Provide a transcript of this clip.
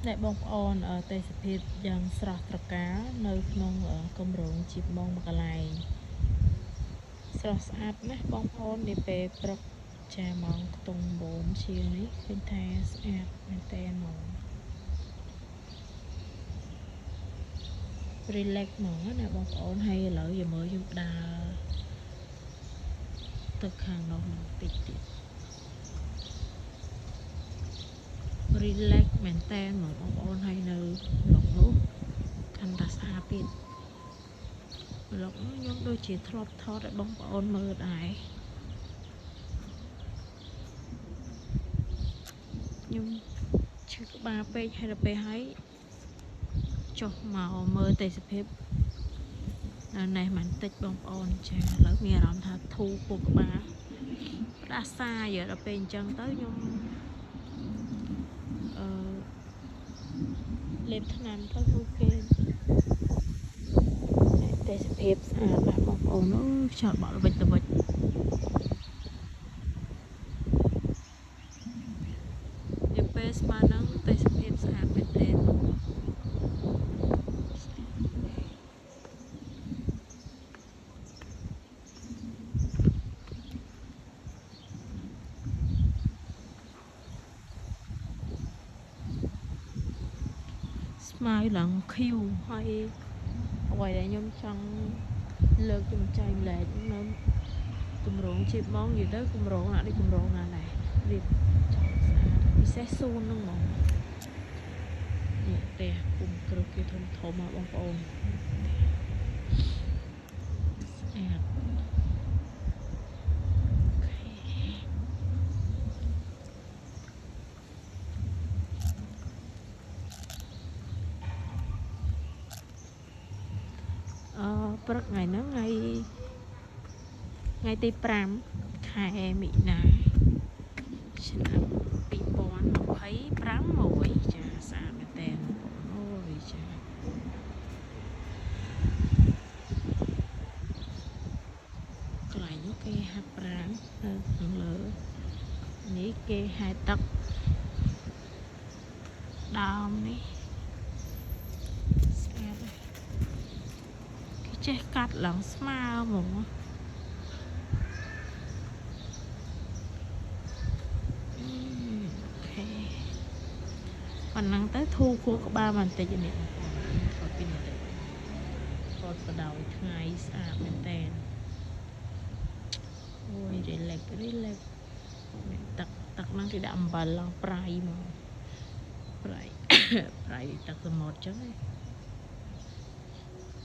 អ្នកបងប្អូនទេសភាពយ៉ាងស្រស់ត្រកាលនៅក្នុងគម្រោងជីបម៉ងមួយកន្លែងស្រស់ស្អាតណាស់បងប្អូននាពេលព្រឹកចាម៉ោងខ្ទង់បូមជាងនេះឃើញថាស្អាតមែនតើហ្មង relax ហ្មងណាបងប្អូនហើយឥឡូវយើងមើលខ្ញុំដើរទៅខាងនោះបន្តិចទៀត relax មែនតើហ្មងបងប្អូនហើយនៅប្លុកនោះកាន់តែស្អាតទៀតប្លុកនោះខ្ញុំដូចជាធ្លាប់ថតឲ្យបងប្អូនមើលដែរខ្ញុំឈឺក្បាលពេកហើយដល់ពេលហើយចុះមកមើលទេសភាពនៅនេះមិនតិចបងប្អូនចាឥឡូវមានអារម្មណ៍ថាធូរពោះក្បាលផ្ដាសាយដល់ពេលអញ្ចឹងទៅខ្ញុំលេបថ្នាំទៅមួយគេទេសភាពស្អាតណាស់បងប្អូនអូខ្យល់បក់ល្វិចល្វិចទៅពេលស្មើនឹងទេសភាពស្អាតមែនទេស្មៅឡើងឃីវហើយអ្វីដែលខ្ញុំចង់លើកជំចែកម្លែកនៅគម្រោងជីបម៉ងនិយាយទៅគម្រោងណានេះគម្រោងណាដែររៀបចំស្អាតពិសេសសួនហ្នឹងហ្មងនេះផ្ទះគុំគ្រឹះគេធំធំមកបងប្អូនស្អាតព្រឹកថ្ងៃហ្នឹងថ្ងៃទី5 ខែមិនិនាឆ្នាំ2025មួយចាស្អាតមែនតើបងប្អូនអូយចាកន្លែងនេះគេហាត់ប្រាណនៅខាងលើនេះគេហែទឹកដើមនេះស្អាតគេចេះកាត់ឡើងស្មើហ្មងប៉ុណ្ណឹងទៅធូរខួរក្បាលបន្តិចនេះបងប្អូនថតពីនេះទៅថតបដោយថ្ងៃស្អាតមែនតើអូយ relax ទឹកហ្នឹងគេដាក់អំបិលប្រៃមកប្រៃទឹកសមុទ្រអញ្ចឹង